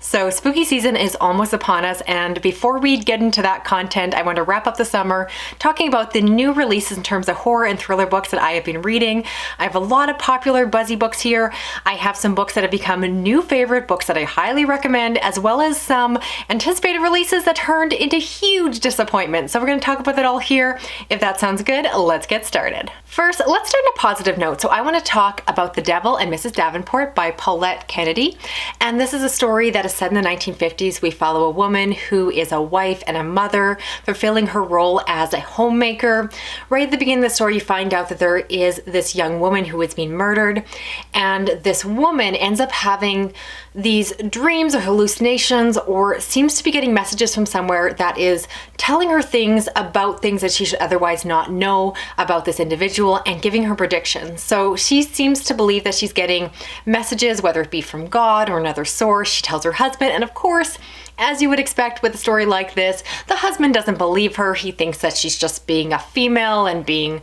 So spooky season is almost upon us, and before we get into that content, I want to wrap up the summer talking about the new releases in terms of horror and thriller books that I have been reading. I have a lot of popular buzzy books here. I have some books that have become new favorite books that I highly recommend, as well as some anticipated releases that turned into huge disappointments. So we're going to talk about that all here. If that sounds good, let's get started. First, let's start on a positive note. So I want to talk about The Devil and Mrs Davenport by Paulette Kennedy. And this is a story that is set in the 1950s. We follow a woman who is a wife and a mother, fulfilling her role as a homemaker. Right at the beginning of the story, you find out that there is this young woman who is being murdered. And this woman ends up having these dreams or hallucinations, or seems to be getting messages from somewhere that is telling her things about things that she should otherwise not know about this individual, and giving her predictions. So she seems to believe that she's getting messages, whether it be from God or another source. She tells her husband, and of course, as you would expect with a story like this, the husband doesn't believe her. He thinks that she's just being a female and being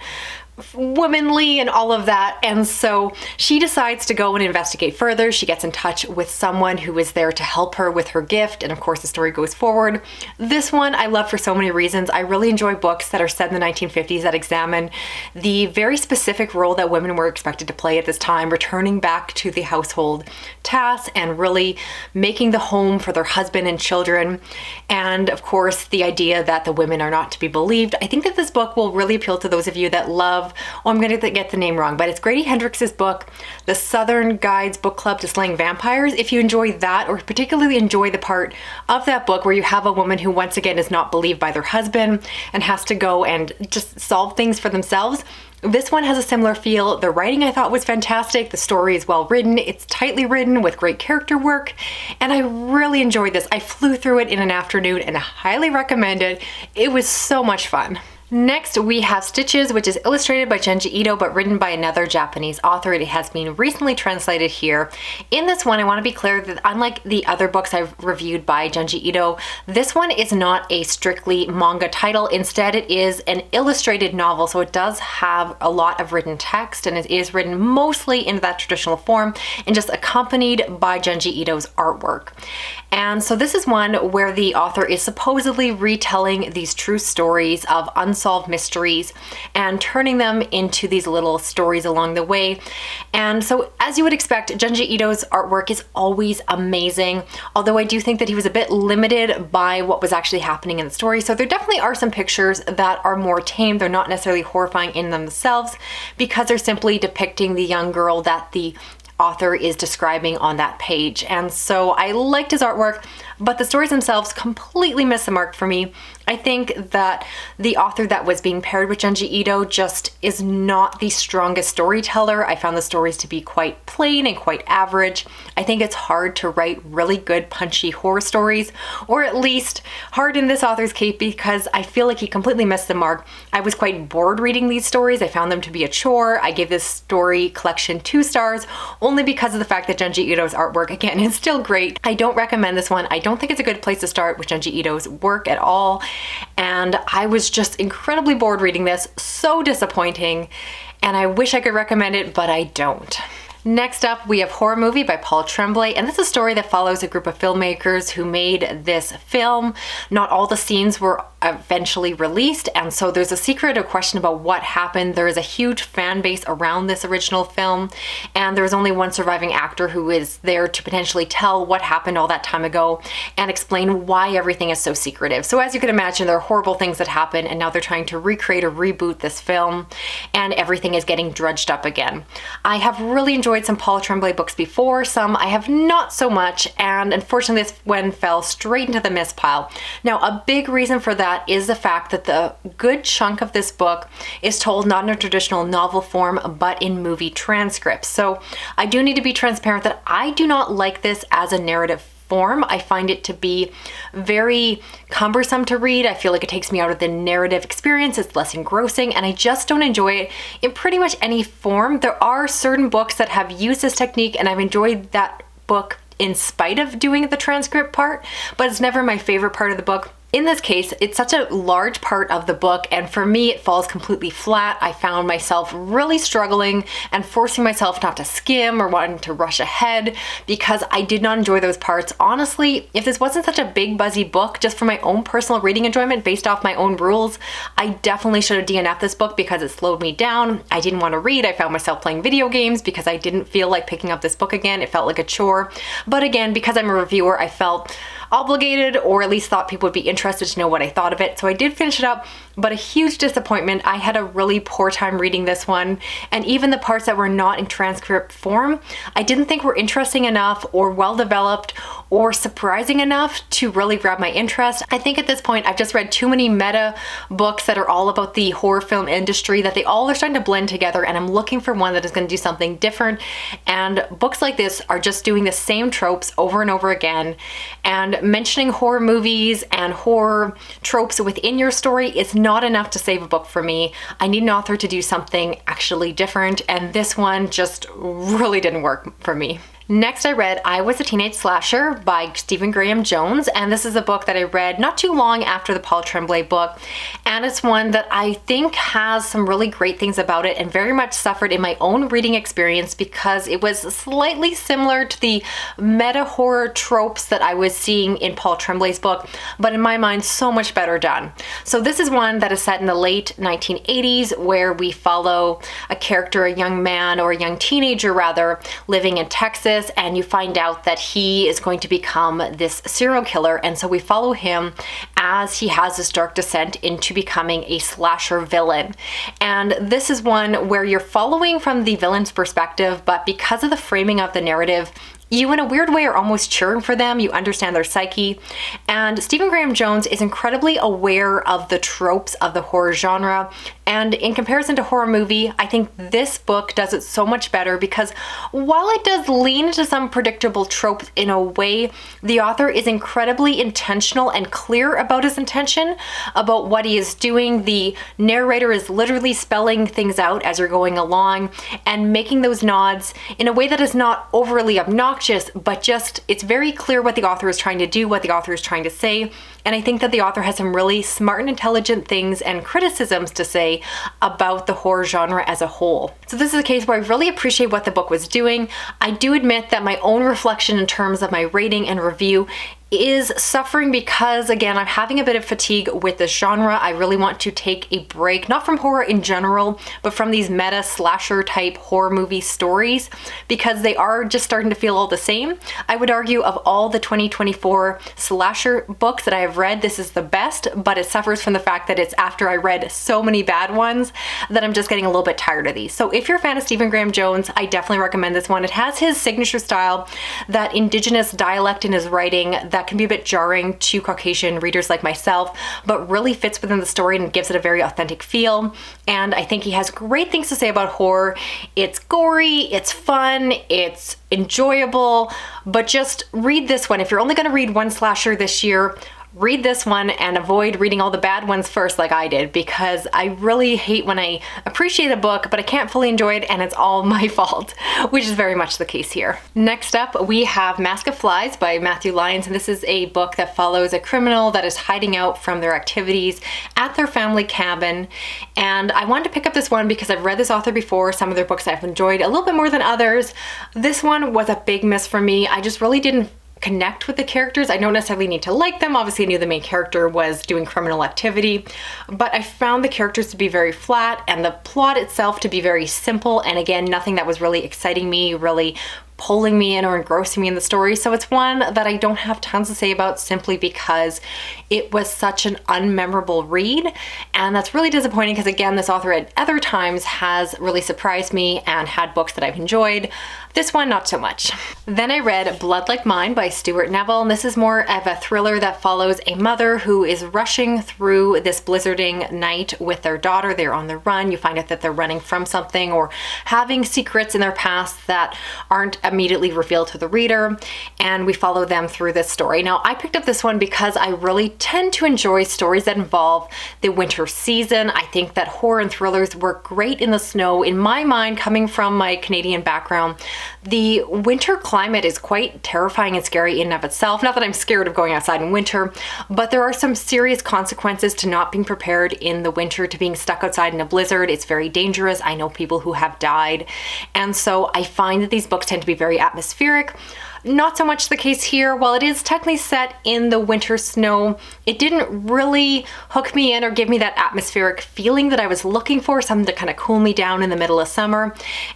womanly and all of that. And so she decides to go and investigate further. She gets in touch with someone who is there to help her with her gift. And of course, the story goes forward. This one I love for so many reasons. I really enjoy books that are set in the 1950s that examine the very specific role that women were expected to play at this time, returning back to the household tasks and really making the home for their husband and children. And of course, the idea that the women are not to be believed. I think that this book will really appeal to those of you that love, I'm going to get the name wrong, but it's Grady Hendrix's book, The Southern Guide's Book Club to Slaying Vampires. If you enjoy that, or particularly enjoy the part of that book where you have a woman who once again is not believed by their husband and has to go and just solve things for themselves, this one has a similar feel. The writing I thought was fantastic. The story is well written. It's tightly written with great character work, and I really enjoyed this. I flew through it in an afternoon and I highly recommend it. It was so much fun. Next, we have Stitches, which is illustrated by Junji Ito, but written by another Japanese author. It has been recently translated here. In this one, I want to be clear that unlike the other books I've reviewed by Junji Ito, this one is not a strictly manga title. Instead, it is an illustrated novel, so it does have a lot of written text, and it is written mostly in that traditional form and just accompanied by Junji Ito's artwork. And so this is one where the author is supposedly retelling these true stories of unsolved mysteries and turning them into these little stories along the way. And so, as you would expect, Junji Ito's artwork is always amazing, although I do think that he was a bit limited by what was actually happening in the story. So there definitely are some pictures that are more tame. They're not necessarily horrifying in themselves, because they're simply depicting the young girl that the author is describing on that page. And so I liked his artwork, but the stories themselves completely missed the mark for me. I think that the author that was being paired with Junji Ito just is not the strongest storyteller. I found the stories to be quite plain and quite average. I think it's hard to write really good punchy horror stories, or at least hard in this author's case, because I feel like he completely missed the mark. I was quite bored reading these stories. I found them to be a chore. I gave this story collection 2 stars, only because of the fact that Junji Ito's artwork, again, is still great. I don't recommend this one. I don't think it's a good place to start with Junji Ito's work at all. And I was just incredibly bored reading this. So disappointing. And I wish I could recommend it, but I don't. Next up, we have Horror Movie by Paul Tremblay, and this is a story that follows a group of filmmakers who made this film. Not all the scenes were eventually released, and so there's a secret or question about what happened. There is a huge fan base around this original film, and there is only one surviving actor who is there to potentially tell what happened all that time ago and explain why everything is so secretive. So as you can imagine, there are horrible things that happen, and now they're trying to recreate or reboot this film, and everything is getting drudged up again. I have really enjoyed some Paul Tremblay books before, some I have not so much, and unfortunately this one fell straight into the miss pile. Now, a big reason for that is the fact that the good chunk of this book is told not in a traditional novel form, but in movie transcripts. So I do need to be transparent that I do not like this as a narrative form. I find it to be very cumbersome to read. I feel like it takes me out of the narrative experience. It's less engrossing, and I just don't enjoy it in pretty much any form. There are certain books that have used this technique, and I've enjoyed that book in spite of doing the transcript part, but it's never my favorite part of the book. In this case, it's such a large part of the book, and for me, it falls completely flat. I found myself really struggling and forcing myself not to skim or wanting to rush ahead because I did not enjoy those parts. Honestly, if this wasn't such a big, buzzy book, just for my own personal reading enjoyment based off my own rules, I definitely should have DNF'd this book because it slowed me down. I didn't want to read. I found myself playing video games because I didn't feel like picking up this book again. It felt like a chore. But again, because I'm a reviewer, I felt obligated, or at least thought people would be interested to know what I thought of it. So I did finish it up, but a huge disappointment. I had a really poor time reading this one, and even the parts that were not in transcript form, I didn't think were interesting enough or well developed or surprising enough to really grab my interest. I think at this point I've just read too many meta books that are all about the horror film industry that they all are starting to blend together, and I'm looking for one that is going to do something different. And books like this are just doing the same tropes over and over again, and mentioning horror movies and horror tropes within your story is not enough to save a book for me. I need an author to do something actually different, and this one just really didn't work for me. Next, I read I Was a Teenage Slasher by Stephen Graham Jones, and this is a book that I read not too long after the Paul Tremblay book, and it's one that I think has some really great things about it and very much suffered in my own reading experience because it was slightly similar to the meta horror tropes that I was seeing in Paul Tremblay's book, but in my mind, so much better done. So this is one that is set in the late 1980s where we follow a character, a young man or a young teenager rather, living in Texas, and you find out that he is going to become this serial killer, and so we follow him as he has this dark descent into becoming a slasher villain. And this is one where you're following from the villain's perspective, but because of the framing of the narrative, you in a weird way are almost cheering for them. You understand their psyche. And Stephen Graham Jones is incredibly aware of the tropes of the horror genre. And in comparison to horror movie, I think this book does it so much better because while it does lean into some predictable tropes in a way, the author is incredibly intentional and clear about his intention, about what he is doing. The narrator is literally spelling things out as you're going along and making those nods in a way that is not overly obnoxious, but just it's very clear what the author is trying to do, what the author is trying to say. And I think that the author has some really smart and intelligent things and criticisms to say about the horror genre as a whole. So this is a case where I really appreciate what the book was doing. I do admit that my own reflection in terms of my rating and review is suffering because, again, I'm having a bit of fatigue with this genre. I really want to take a break, not from horror in general, but from these meta slasher type horror movie stories, because they are just starting to feel all the same. I would argue of all the 2024 slasher books that I have read, this is the best, but it suffers from the fact that it's after I read so many bad ones that I'm just getting a little bit tired of these. So if you're a fan of Stephen Graham Jones, I definitely recommend this one. It has his signature style, that indigenous dialect in his writing that can be a bit jarring to Caucasian readers like myself, but really fits within the story and gives it a very authentic feel. And I think he has great things to say about horror. It's gory, it's fun, it's enjoyable, but just read this one. If you're only going to read one slasher this year, read this one and avoid reading all the bad ones first like I did, because I really hate when I appreciate a book but I can't fully enjoy it and it's all my fault, which is very much the case here. Next up, we have Mask of Flies by Matthew Lyons, and this is a book that follows a criminal that is hiding out from their activities at their family cabin. And I wanted to pick up this one because I've read this author before. Some of their books I've enjoyed a little bit more than others. This one was a big miss for me. I just really didn't connect with the characters. I don't necessarily need to like them. Obviously, I knew the main character was doing criminal activity, but I found the characters to be very flat and the plot itself to be very simple. And again, nothing that was really exciting me, really pulling me in or engrossing me in the story. So it's one that I don't have tons to say about simply because it was such an unmemorable read. And that's really disappointing because, again, this author at other times has really surprised me and had books that I've enjoyed. This one, not so much. Then I read Blood Like Mine by Stuart Neville, and this is more of a thriller that follows a mother who is rushing through this blizzarding night with their daughter. They're on the run. You find out that they're running from something or having secrets in their past that aren't immediately revealed to the reader, and we follow them through this story. Now, I picked up this one because I really tend to enjoy stories that involve the winter season. I think that horror and thrillers work great in the snow. In my mind, coming from my Canadian background, The winter climate is quite terrifying and scary in and of itself. Not that I'm scared of going outside in winter, but there are some serious consequences to not being prepared in the winter, to being stuck outside in a blizzard. It's very dangerous. I know people who have died. And so I find that these books tend to be very atmospheric. Not so much the case here. While it is technically set in the winter snow, it didn't really hook me in or give me that atmospheric feeling that I was looking for, something to kind of cool me down in the middle of summer.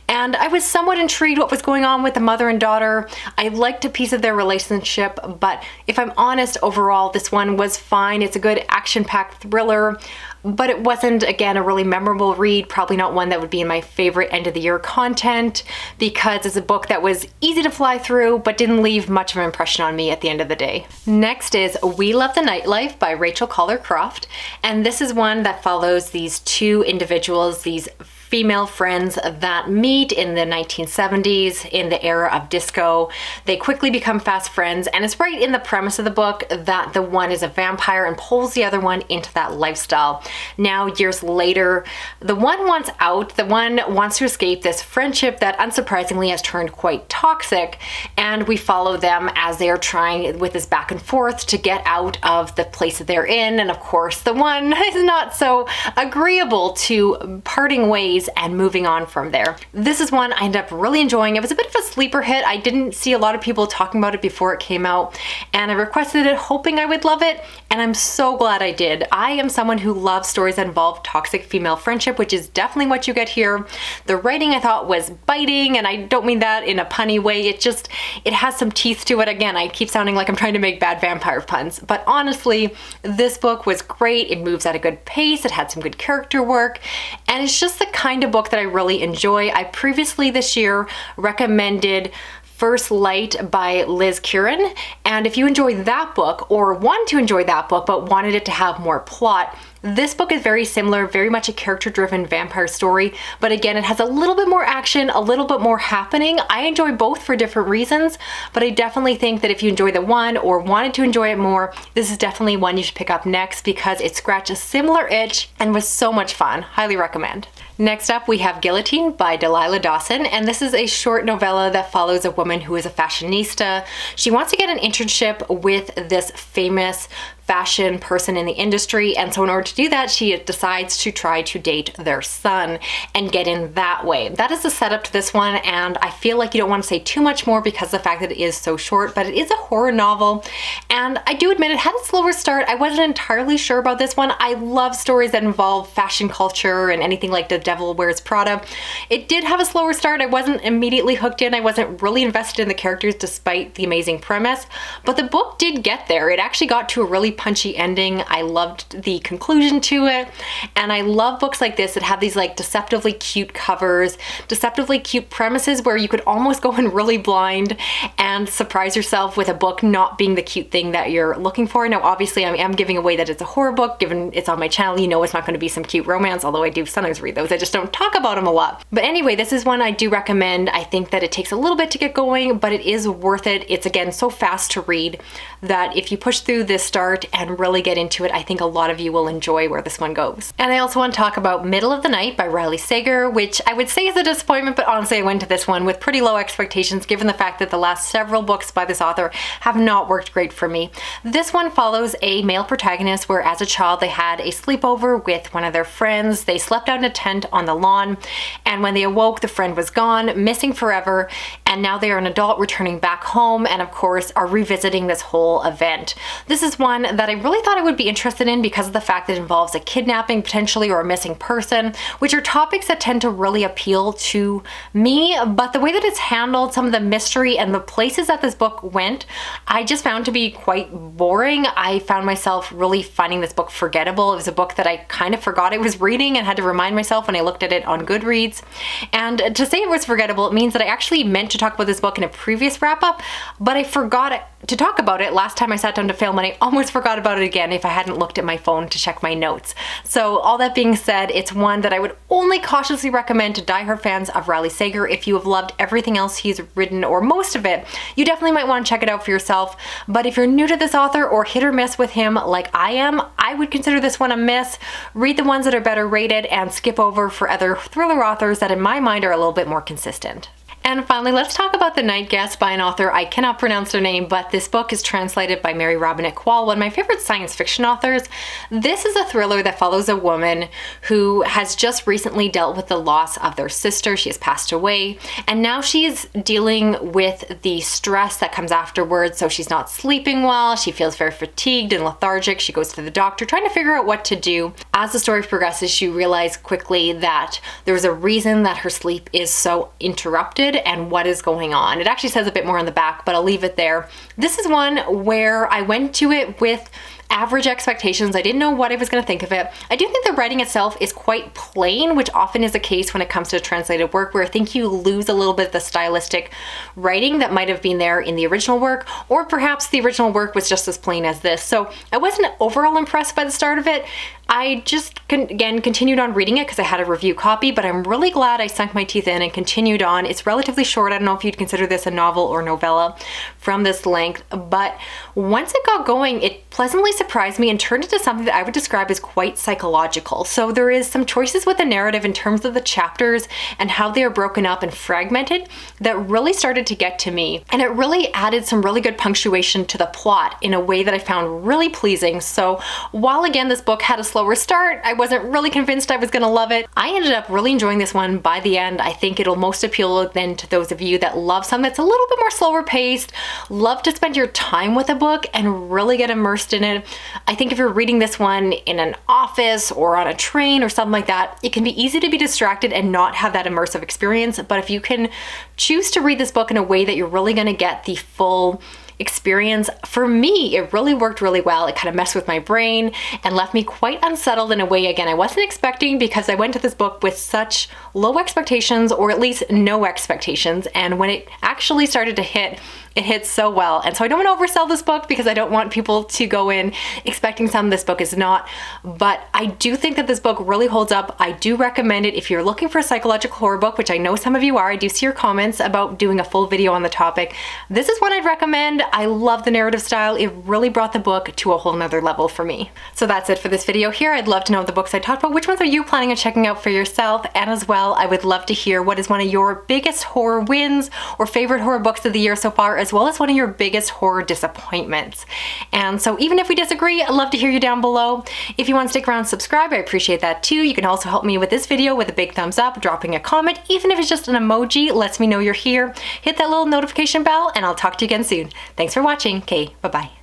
And I was somewhat intrigued what was going on with the mother and daughter. I liked a piece of their relationship, but if I'm honest, overall, this one was fine. It's a good action-packed thriller, but it wasn't, again, a really memorable read. Probably not one that would be in my favorite end of the year content, because it's a book that was easy to fly through, but didn't leave much of an impression on me at the end of the day. Next is We Love the Nightlife by Rachel Koller Croft. And this is one that follows these two individuals, these female friends that meet in the 1970s in the era of disco. They quickly become fast friends, and it's right in the premise of the book that the one is a vampire and pulls the other one into that lifestyle. Now, years later, the one wants out, the one wants to escape this friendship that unsurprisingly has turned quite toxic, and we follow them as they are trying with this back and forth to get out of the place that they're in. And of course, the one is not so agreeable to parting ways and moving on from there. This is one I ended up really enjoying. It was a bit of a sleeper hit. I didn't see a lot of people talking about it before it came out, and I requested it hoping I would love it, and I'm so glad I did. I am someone who loves stories that involve toxic female friendship, which is definitely what you get here. The writing I thought was biting, and I don't mean that in a punny way. It has some teeth to it. Again, I keep sounding like I'm trying to make bad vampire puns, but honestly, this book was great. It moves at a good pace. It had some good character work, and it's just the kind of book that I really enjoy. I previously this year recommended First Light by Liz Curran, and if you enjoyed that book or want to enjoy that book but wanted it to have more plot, this book is very similar, very much a character-driven vampire story, but again, it has a little bit more action, a little bit more happening. I enjoy both for different reasons, but I definitely think that if you enjoy the one or wanted to enjoy it more, this is definitely one you should pick up next because it scratched a similar itch and was so much fun. Highly recommend. Next up, we have Guillotine by Delilah Dawson, and this is a short novella that follows a woman who is a fashionista. She wants to get an internship with this famous fashion person in the industry, and so in order to do that, she decides to try to date their son and get in that way. That is the setup to this one, and I feel like you don't want to say too much more because of the fact that it is so short, but it is a horror novel, and I do admit it had a slower start. I wasn't entirely sure about this one. I love stories that involve fashion culture and anything like The Devil Wears Prada. It did have a slower start. I wasn't immediately hooked in. I wasn't really invested in the characters despite the amazing premise, but the book did get there. It actually got to a really punchy ending. I loved the conclusion to it, and I love books like this that have these like deceptively cute covers, deceptively cute premises where you could almost go in really blind and surprise yourself with a book not being the cute thing that you're looking for. Now, obviously, I am giving away that it's a horror book. Given it's on my channel, you know it's not going to be some cute romance, although I do sometimes read those. I just don't talk about them a lot. But anyway, this is one I do recommend. I think that it takes a little bit to get going, but it is worth it. It's, again, so fast to read that if you push through this start and really get into it, I think a lot of you will enjoy where this one goes. And I also want to talk about Middle of the Night by Riley Sager, which I would say is a disappointment, but honestly I went to this one with pretty low expectations given the fact that the last several books by this author have not worked great for me. This one follows a male protagonist where as a child they had a sleepover with one of their friends. They slept out in a tent on the lawn, and when they awoke the friend was gone, missing forever, and now they are an adult returning back home and of course are revisiting this whole event. This is one that I really thought I would be interested in because of the fact that it involves a kidnapping potentially or a missing person, which are topics that tend to really appeal to me, but the way that it's handled, some of the mystery and the places that this book went, I just found to be quite boring. I found myself really finding this book forgettable. It was a book that I kind of forgot I was reading and had to remind myself when I looked at it on Goodreads. And to say it was forgettable, it means that I actually meant to talk about this book in a previous wrap-up, but I forgot to talk about it last time I sat down to film, and I almost forgot about it again if I hadn't looked at my phone to check my notes. So all that being said, it's one that I would only cautiously recommend to diehard fans of Riley Sager. If you have loved everything else he's written, or most of it, you definitely might want to check it out for yourself. But if you're new to this author or hit or miss with him like I am, I would consider this one a miss. Read the ones that are better rated and skip over for other thriller authors that in my mind are a little bit more consistent. And finally, let's talk about The Night Guest by an author. I cannot pronounce their name, but this book is translated by Robinette Kowal, one of my favorite science fiction authors. This is a thriller that follows a woman who has just recently dealt with the loss of their sister. She has passed away, and now she's dealing with the stress that comes afterwards. So she's not sleeping well, she feels very fatigued and lethargic. She goes to the doctor trying to figure out what to do. As the story progresses, she realizes quickly that there's a reason that her sleep is so interrupted and what is going on. It actually says a bit more on the back, but I'll leave it there. This is one where I went to it with average expectations. I didn't know what I was going to think of it. I do think the writing itself is quite plain, which often is the case when it comes to translated work, where I think you lose a little bit of the stylistic writing that might have been there in the original work, or perhaps the original work was just as plain as this. So I wasn't overall impressed by the start of it. I just, again, continued on reading it because I had a review copy, but I'm really glad I sunk my teeth in and continued on. It's relatively short. I don't know if you'd consider this a novel or novella from this length, but once it got going, it pleasantly surprised me and turned into something that I would describe as quite psychological. So there is some choices with the narrative in terms of the chapters and how they are broken up and fragmented that really started to get to me. And it really added some really good punctuation to the plot in a way that I found really pleasing. So while again, this book had a slower start, I wasn't really convinced I was gonna love it. I ended up really enjoying this one by the end. I think it'll most appeal then to those of you that love something that's a little bit more slower paced, love to spend your time with a book and really get immersed in it. I think if you're reading this one in an office or on a train or something like that, it can be easy to be distracted and not have that immersive experience. But if you can choose to read this book in a way that you're really gonna get the full experience, for me, it really worked really well. It kind of messed with my brain and left me quite unsettled in a way, again, I wasn't expecting, because I went to this book with such low expectations, or at least no expectations. And when it actually started to hit, it hits so well. And so I don't want to oversell this book because I don't want people to go in expecting something this book is not. But I do think that this book really holds up. I do recommend it if you're looking for a psychological horror book, which I know some of you are. I do see your comments about doing a full video on the topic. This is one I'd recommend. I love the narrative style. It really brought the book to a whole nother level for me. So that's it for this video here. I'd love to know the books I talked about. Which ones are you planning on checking out for yourself? And as well, I would love to hear what is one of your biggest horror wins or favorite horror books of the year so far, as well as one of your biggest horror disappointments. And so even if we disagree, I'd love to hear you down below. If you want to stick around and subscribe, I appreciate that too. You can also help me with this video with a big thumbs up, dropping a comment, even if it's just an emoji, lets me know you're here. Hit that little notification bell, and I'll talk to you again soon. Thanks for watching. Okay, bye-bye.